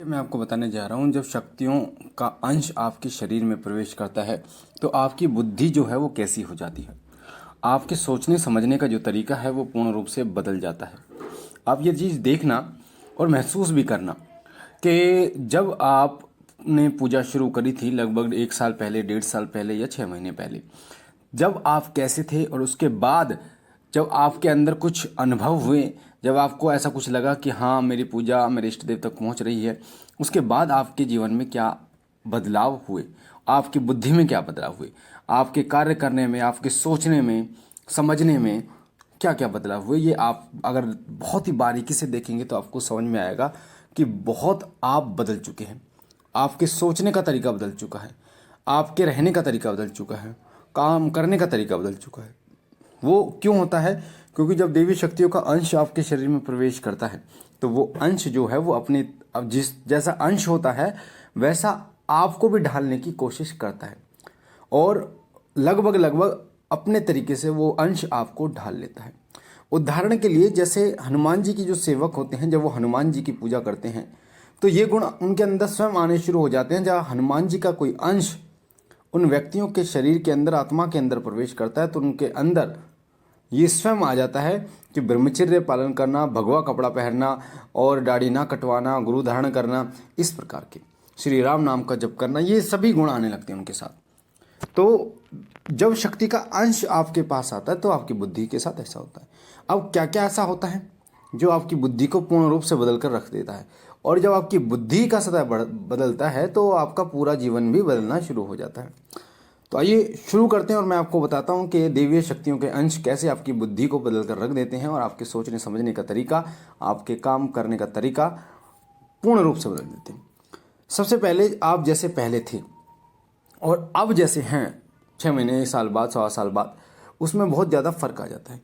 मैं आपको बताने जा रहा हूँ, जब शक्तियों का अंश आपके शरीर में प्रवेश करता है तो आपकी बुद्धि जो है वो कैसी हो जाती है। आपके सोचने समझने का जो तरीका है वो पूर्ण रूप से बदल जाता है। आप ये चीज़ देखना और महसूस भी करना कि जब आपने पूजा शुरू करी थी लगभग 1 साल पहले, 1.5 साल पहले या 6 महीने पहले, जब आप कैसे थे और उसके बाद जब आपके अंदर कुछ अनुभव हुए, जब आपको ऐसा कुछ लगा कि हाँ मेरी पूजा मेरे इष्ट देव तक पहुंच रही है, उसके बाद आपके जीवन में क्या बदलाव हुए, आपकी बुद्धि में क्या बदलाव हुए, आपके कार्य करने में, आपके सोचने में, समझने में क्या क्या बदलाव हुए, ये आप अगर बहुत ही बारीकी से देखेंगे तो आपको समझ में आएगा कि बहुत आप बदल चुके हैं। आपके सोचने का तरीका बदल चुका है, आपके रहने का तरीका बदल चुका है, काम करने का तरीका बदल चुका है। वो क्यों होता है? क्योंकि जब देवी शक्तियों का अंश आपके शरीर में प्रवेश करता है तो वो अंश जो है वो अपने, अब जिस जैसा अंश होता है वैसा आपको भी ढालने की कोशिश करता है और लगभग लगभग अपने तरीके से वो अंश आपको ढाल लेता है। उदाहरण के लिए, जैसे हनुमान जी की जो सेवक होते हैं, जब वो हनुमान जी की पूजा करते हैं तो ये गुण उनके अंदर स्वयं आने शुरू हो जाते हैं। जहाँ हनुमान जी का कोई अंश उन व्यक्तियों के शरीर के अंदर, आत्मा के अंदर प्रवेश करता है तो उनके अंदर ये स्वयं आ जाता है कि ब्रह्मचर्य पालन करना, भगवा कपड़ा पहनना और दाढ़ी ना कटवाना, गुरु धारण करना, इस प्रकार के श्री राम नाम का जप करना, ये सभी गुण आने लगते हैं उनके साथ। तो जब शक्ति का अंश आपके पास आता है तो आपकी बुद्धि के साथ ऐसा होता है। अब क्या क्या ऐसा होता है जो आपकी बुद्धि को पूर्ण रूप से बदल कर रख देता है, और जब आपकी बुद्धि का सतह बदलता है तो आपका पूरा जीवन भी बदलना शुरू हो जाता है। तो आइए शुरू करते हैं और मैं आपको बताता हूं कि देवीय शक्तियों के अंश कैसे आपकी बुद्धि को बदल कर रख देते हैं और आपके सोचने समझने का तरीका, आपके काम करने का तरीका पूर्ण रूप से बदल देते हैं। सबसे पहले, आप जैसे पहले थे और अब जैसे हैं 6 महीने, 1 साल बाद, 1.25 साल बाद, उसमें बहुत ज़्यादा फर्क आ जाता है।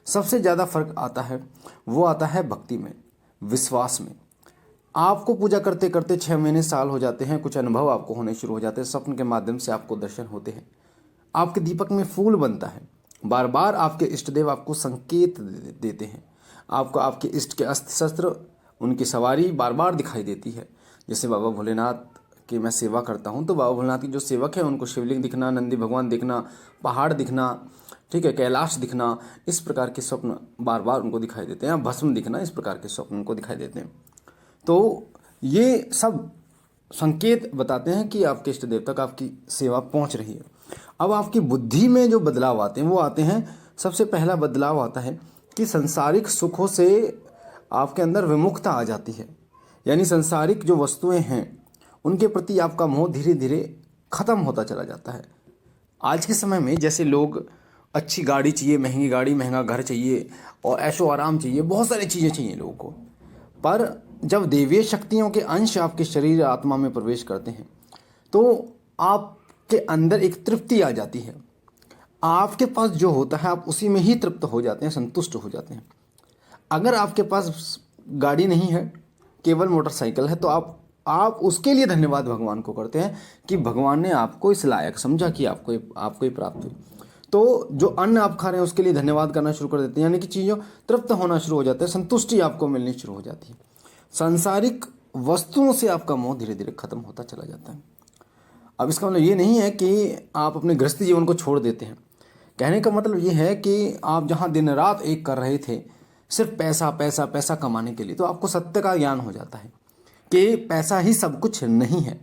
सबसे ज़्यादा फर्क आता है वो आता है भक्ति में, विश्वास में। आपको पूजा करते करते 6 महीने, साल हो जाते हैं, कुछ अनुभव आपको होने शुरू हो जाते हैं, स्वप्न के माध्यम से आपको दर्शन होते हैं, आपके दीपक में फूल बनता है, बार बार आपके इष्ट देव आपको संकेत देते हैं, आपको आपके इष्ट के अस्त्र शस्त्र, उनकी सवारी बार बार दिखाई देती है। जैसे बाबा भोलेनाथ की मैं सेवा करता हूँ तो बाबा भोलेनाथ की जो सेवक है उनको शिवलिंग दिखना, नंदी भगवान दिखना, पहाड़ दिखना, ठीक है, कैलाश दिखना, इस प्रकार के स्वप्न बार बार उनको दिखाई देते हैं। भस्म दिखना, इस प्रकार के स्वप्न उनको दिखाई देते हैं। तो ये सब संकेत बताते हैं कि आपके इष्ट देव तक आपकी सेवा पहुंच रही है। अब आपकी बुद्धि में जो बदलाव आते हैं वो आते हैं, सबसे पहला बदलाव आता है कि संसारिक सुखों से आपके अंदर विमुखता आ जाती है। यानी संसारिक जो वस्तुएं हैं उनके प्रति आपका मोह धीरे धीरे खत्म होता चला जाता है। आज के समय में जैसे लोग अच्छी गाड़ी चाहिए, महंगी गाड़ी, महंगा घर चाहिए और ऐशो आराम चाहिए, बहुत सारी चीज़ें चाहिए लोगों को, पर जब देवीय शक्तियों के अंश आपके शरीर आत्मा में प्रवेश करते हैं तो आपके अंदर एक तृप्ति आ जाती है। आपके पास जो होता है आप उसी में ही तृप्त हो जाते हैं, संतुष्ट हो जाते हैं। अगर आपके पास गाड़ी नहीं है, केवल मोटरसाइकिल है, तो आप उसके लिए धन्यवाद भगवान को करते हैं कि भगवान ने आपको इस लायक समझा कि आपको ये प्राप्त हुई। तो जो अन्न आप खा रहे हैं उसके लिए धन्यवाद करना शुरू कर देते हैं, यानी कि चीज़ों तृप्त होना शुरू हो जाता है, संतुष्टि आपको मिलनी शुरू हो जाती है। सांसारिक वस्तुओं से आपका मोह धीरे धीरे खत्म होता चला जाता है। अब इसका मतलब ये नहीं है कि आप अपने गृहस्थी जीवन को छोड़ देते हैं। कहने का मतलब ये है कि आप जहाँ दिन रात एक कर रहे थे सिर्फ पैसा पैसा पैसा कमाने के लिए, तो आपको सत्य का ज्ञान हो जाता है कि पैसा ही सब कुछ नहीं है।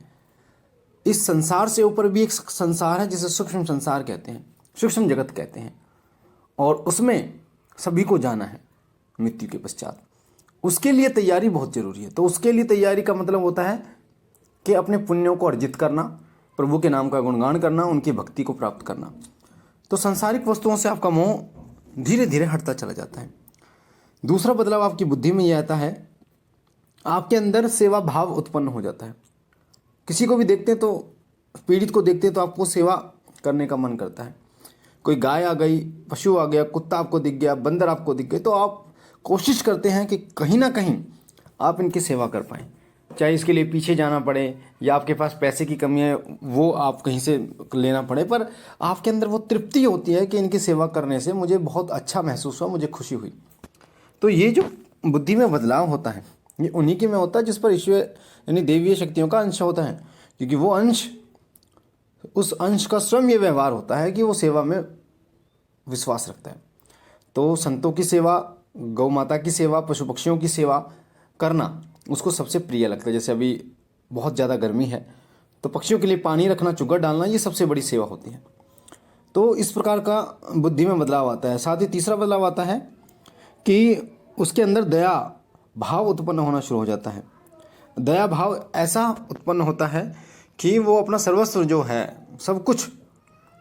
इस संसार से ऊपर भी एक संसार है जिसे सूक्ष्म संसार कहते हैं, सूक्ष्म जगत कहते हैं, और उसमें सभी को जाना है मृत्यु के पश्चात। उसके लिए तैयारी बहुत जरूरी है। तो उसके लिए तैयारी का मतलब होता है कि अपने पुण्यों को अर्जित करना, प्रभु के नाम का गुणगान करना, उनकी भक्ति को प्राप्त करना। तो सांसारिक वस्तुओं से आपका मोह धीरे धीरे हटता चला जाता है। दूसरा बदलाव आपकी बुद्धि में यह आता है, आपके अंदर सेवा भाव उत्पन्न हो जाता है। किसी को भी देखते हैं तो, पीड़ित को देखते हैं तो आपको सेवा करने का मन करता है। कोई गाय आ गई, पशु आ गया, कुत्ता आपको दिख गया, बंदर आपको दिख गए, तो आप कोशिश करते हैं कि कहीं ना कहीं आप इनकी सेवा कर पाएँ, चाहे इसके लिए पीछे जाना पड़े या आपके पास पैसे की कमी है वो आप कहीं से लेना पड़े, पर आपके अंदर वो तृप्ति होती है कि इनकी सेवा करने से मुझे बहुत अच्छा महसूस हुआ, मुझे खुशी हुई। तो ये जो बुद्धि में बदलाव होता है ये उन्हीं के में होता है जिस पर ईश्वर यानी देवीय शक्तियों का अंश होता है, क्योंकि वो अंश, उस अंश का स्वयं ये व्यवहार होता है कि वो सेवा में विश्वास रखता है। तो संतों की सेवा, गौ माता की सेवा, पशु पक्षियों की सेवा करना उसको सबसे प्रिय लगता है। जैसे अभी बहुत ज़्यादा गर्मी है तो पक्षियों के लिए पानी रखना, चुगड़ डालना, ये सबसे बड़ी सेवा होती है। तो इस प्रकार का बुद्धि में बदलाव आता है। साथ ही तीसरा बदलाव आता है कि उसके अंदर दया भाव उत्पन्न होना शुरू हो जाता है। दया भाव ऐसा उत्पन्न होता है कि वो अपना सर्वस्व जो है सब कुछ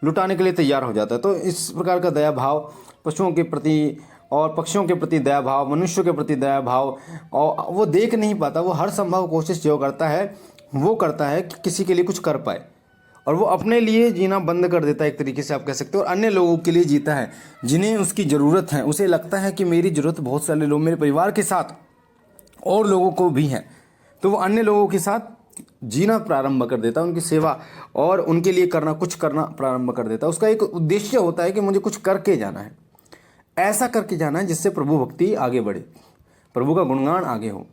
लुटाने के लिए तैयार हो जाता है। तो इस प्रकार का दया भाव, पशुओं के प्रति और पक्षियों के प्रति दया भाव, मनुष्यों के प्रति दया भाव, और वो देख नहीं पाता, वो हर संभव कोशिश जो करता है वो करता है कि किसी के लिए कुछ कर पाए, और वो अपने लिए जीना बंद कर देता है एक तरीके से आप कह सकते हो, और अन्य लोगों के लिए जीता है जिन्हें उसकी ज़रूरत है। उसे लगता है कि मेरी ज़रूरत बहुत सारे लोग, मेरे परिवार के साथ और लोगों को भी है, तो वो अन्य लोगों के साथ जीना प्रारंभ कर देता है, उनकी सेवा और उनके लिए कुछ करना प्रारंभ कर देता है। उसका एक उद्देश्य होता है कि मुझे कुछ करके जाना है, ऐसा करके जाना है जिससे प्रभु भक्ति आगे बढ़े, प्रभु का गुणगान आगे हो,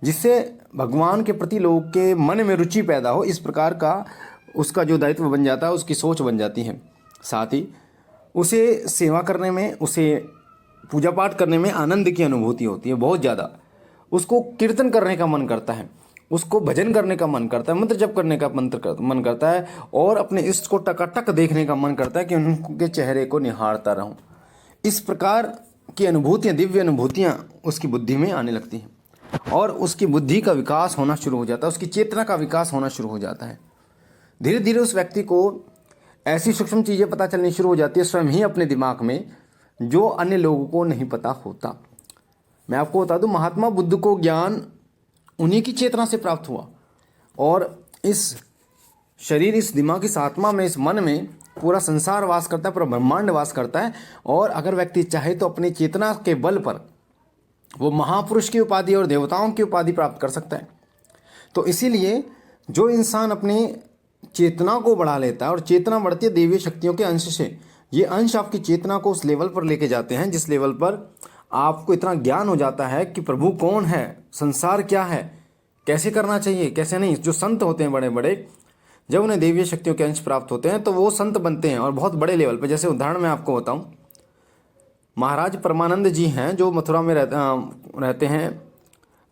जिससे भगवान के प्रति लोगों के मन में रुचि पैदा हो। इस प्रकार का उसका जो दायित्व बन जाता है, उसकी सोच बन जाती है। साथ ही उसे सेवा करने में, उसे पूजा पाठ करने में आनंद की अनुभूति होती है बहुत ज़्यादा। उसको कीर्तन करने का मन करता है, उसको भजन करने का मन करता है, मंत्र जप करने का मन करता है, और अपने इष्ट को टकाटक देखने का मन करता है कि उनके चेहरे को निहारता रहूं। इस प्रकार की अनुभूतियाँ, दिव्य अनुभूतियाँ उसकी बुद्धि में आने लगती हैं, और उसकी बुद्धि का विकास होना शुरू हो जाता है, उसकी चेतना का विकास होना शुरू हो जाता है। धीरे धीरे उस व्यक्ति को ऐसी सूक्ष्म चीज़ें पता चलनी शुरू हो जाती है स्वयं ही अपने दिमाग में, जो अन्य लोगों को नहीं पता होता। मैं आपको बता दूं, महात्मा बुद्ध को ज्ञान उन्हीं की चेतना से प्राप्त हुआ, और इस शरीर, इस दिमाग, इस आत्मा में, इस मन में पूरा संसार वास करता है, पूरा ब्रह्मांड वास करता है। और अगर व्यक्ति चाहे तो अपनी चेतना के बल पर वो महापुरुष की उपाधि और देवताओं की उपाधि प्राप्त कर सकता है। तो इसीलिए जो इंसान अपनी चेतना को बढ़ा लेता है, और चेतना बढ़ती है देवीय शक्तियों के अंश से, ये अंश आपकी चेतना को उस लेवल पर लेके जाते हैं जिस लेवल पर आपको इतना ज्ञान हो जाता है कि प्रभु कौन है, संसार क्या है, कैसे करना चाहिए, कैसे नहीं। जो संत होते हैं बड़े बड़े, जब उन्हें देवीय शक्तियों के अंश प्राप्त होते हैं तो वो संत बनते हैं, और बहुत बड़े लेवल पर। जैसे उदाहरण मैं आपको बताऊं, महाराज परमानंद जी हैं जो मथुरा में रहते हैं,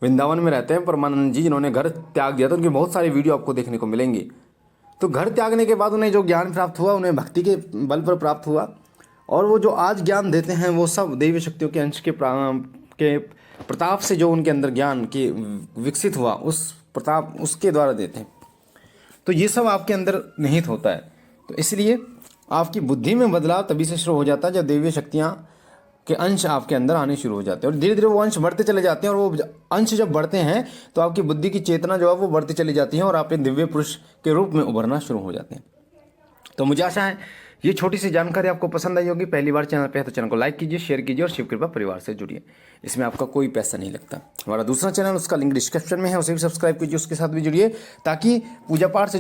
वृंदावन में रहते हैं। परमानंद जी जिन्होंने घर त्याग दिया था, उनकी बहुत सारी वीडियो आपको देखने को मिलेंगी। तो घर त्यागने के बाद उन्हें जो ज्ञान प्राप्त हुआ, उन्हें भक्ति के बल पर प्राप्त हुआ, और वो जो आज ज्ञान देते हैं वो सब देवी शक्तियों के अंश के प्रताप से जो उनके अंदर ज्ञान की विकसित हुआ, उस प्रताप उसके द्वारा देते हैं। तो ये सब आपके अंदर निहित होता है। तो इसलिए आपकी बुद्धि में बदलाव तभी से शुरू हो जाता है जब देवी शक्तियाँ के अंश आपके अंदर आने शुरू हो जाते हैं, और धीरे धीरे वो अंश बढ़ते चले जाते हैं। और वो अंश जब बढ़ते हैं तो आपकी बुद्धि की चेतना जो है वो बढ़ती चली जाती है, और आप एक दिव्य पुरुष के रूप में उभरना शुरू हो जाते हैं। तो मुझे आशा है ये छोटी सी जानकारी आपको पसंद आई होगी। पहली बार चैनल पे है तो चैनल को लाइक कीजिए, शेयर कीजिए, और शिव कृपा परिवार से जुड़िए। इसमें आपका कोई पैसा नहीं लगता। हमारा दूसरा चैनल, उसका लिंक डिस्क्रिप्शन में है, उसे भी सब्सक्राइब कीजिए, उसके साथ भी जुड़िए, ताकि पूजा पाठ से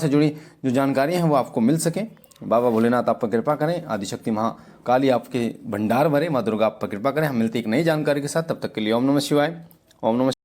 जुड़ी जो जानकारियाँ हैं वो आपको मिल सकें। बाबा भोलेनाथ आप पर कृपा करें, आदिशक्ति महाकाली आपके भंडार भरे, माँ दुर्गा आप पर कृपा करें। हम मिलते एक नई जानकारी के साथ, तब तक के लिए ओम नमः शिवाय। ओम नमः